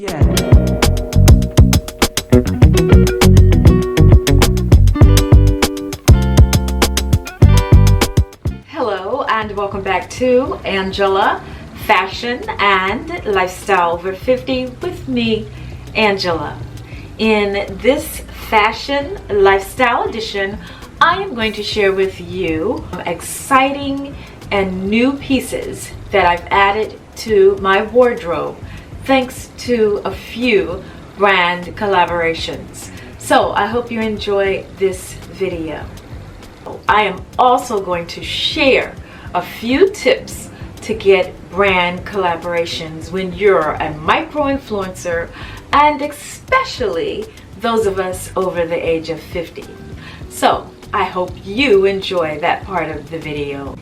Yeah. Hello and welcome back to Angela Fashion and Lifestyle Over 50 with me, Angela. In this fashion lifestyle edition, I am going to share with you exciting and new pieces that I've added to my wardrobe thanks to a few brand collaborations. So I hope you enjoy this video. I am also going to share a few tips to get brand collaborations when you're a micro influencer, and especially those of us over the age of 50. So I hope you enjoy that part of the video.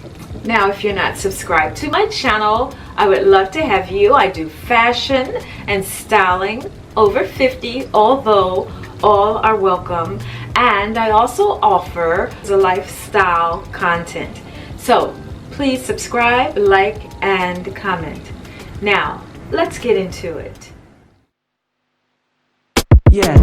Now, if you're not subscribed to my channel, I would love to have you. I do fashion and styling over 50, although all are welcome. And I also offer the lifestyle content. So please subscribe, like, and comment. Now, let's get into it. Yeah.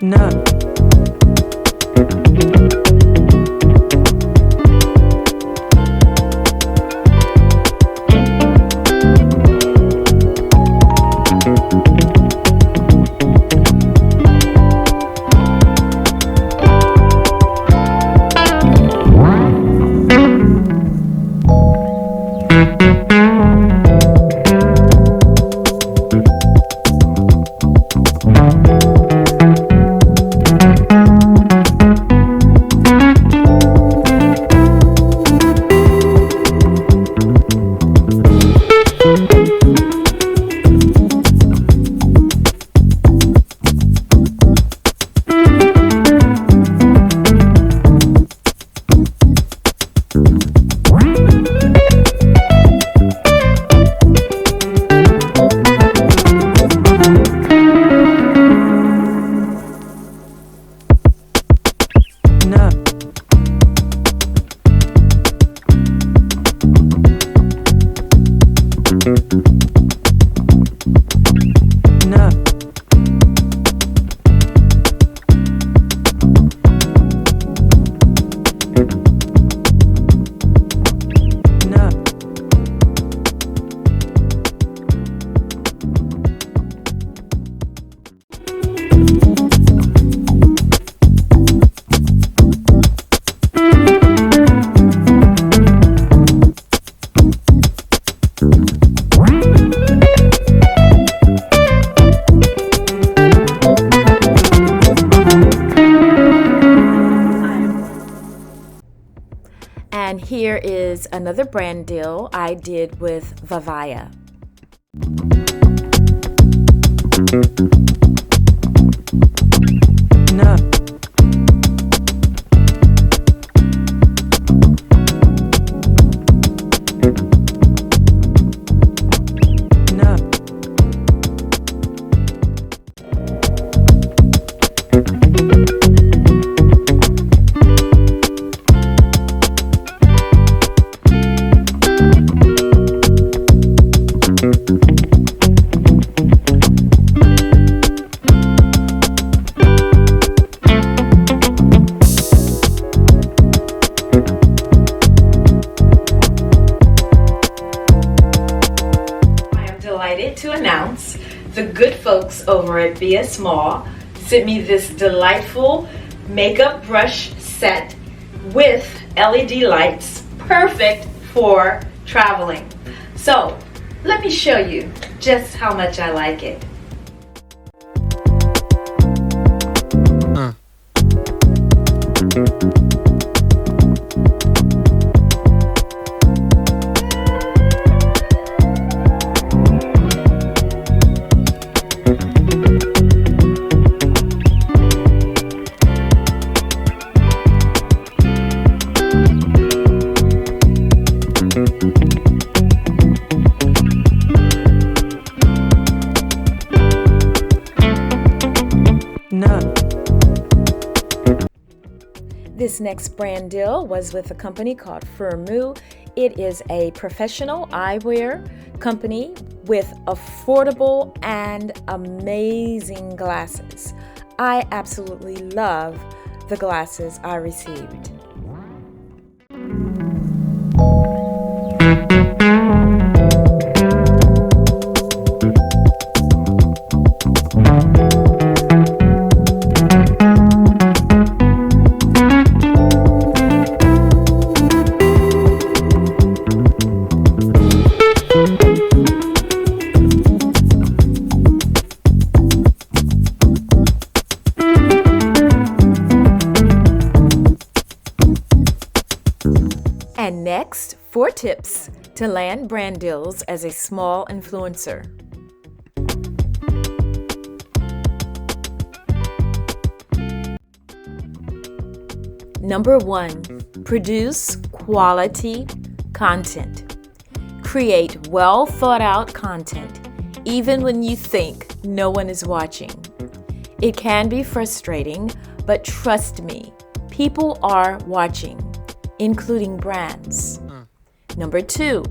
No. And here is another brand deal I did with Vivaya. No. To announce the good folks over at BS Mall sent me this delightful makeup brush set with LED lights, perfect for traveling. So let me show you just how much I like it. This next brand deal was with a company called Footwear. It is a professional eyewear company with affordable and amazing glasses. I absolutely love the glasses I received. And next, 4 tips to land brand deals as a small influencer. Number 1, produce quality content. Create well thought out content, even when you think no one is watching. It can be frustrating, but trust me, people are watching, including brands. Number 2,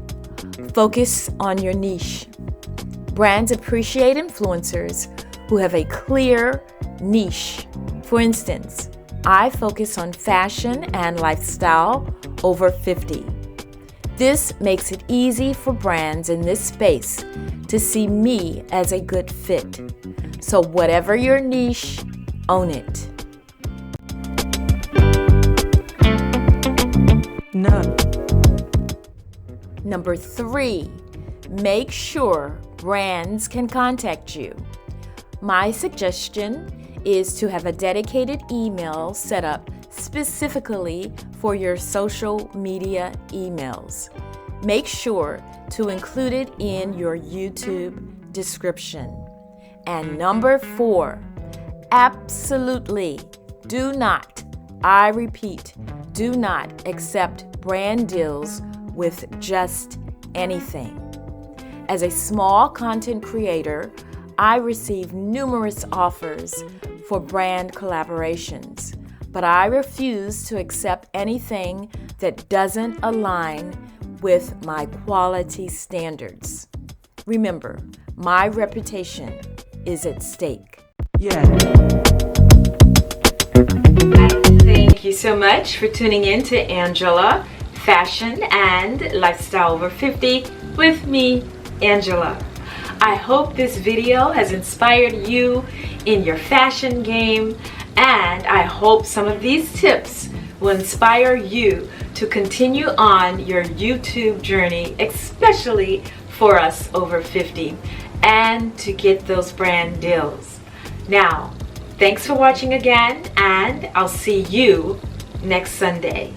focus on your niche. Brands appreciate influencers who have a clear niche. For instance, I focus on fashion and lifestyle over 50. This makes it easy for brands in this space to see me as a good fit. So whatever your niche, own it. Number 3, make sure brands can contact you. My suggestion is to have a dedicated email set up specifically for your social media emails. Make sure to include it in your YouTube description. And number 4, absolutely do not, I repeat, do not accept brand deals with just anything. As a small content creator, I receive numerous offers for brand collaborations, but I refuse to accept anything that doesn't align with my quality standards. Remember, my reputation is at stake. Thank you so much for tuning in to Angela, Fashion and Lifestyle Over 50 with me, Angela. I hope this video has inspired you in your fashion game, and I hope some of these tips will inspire you to continue on your YouTube journey, especially for us over 50, and to get those brand deals. Now, thanks for watching again, and I'll see you next Sunday.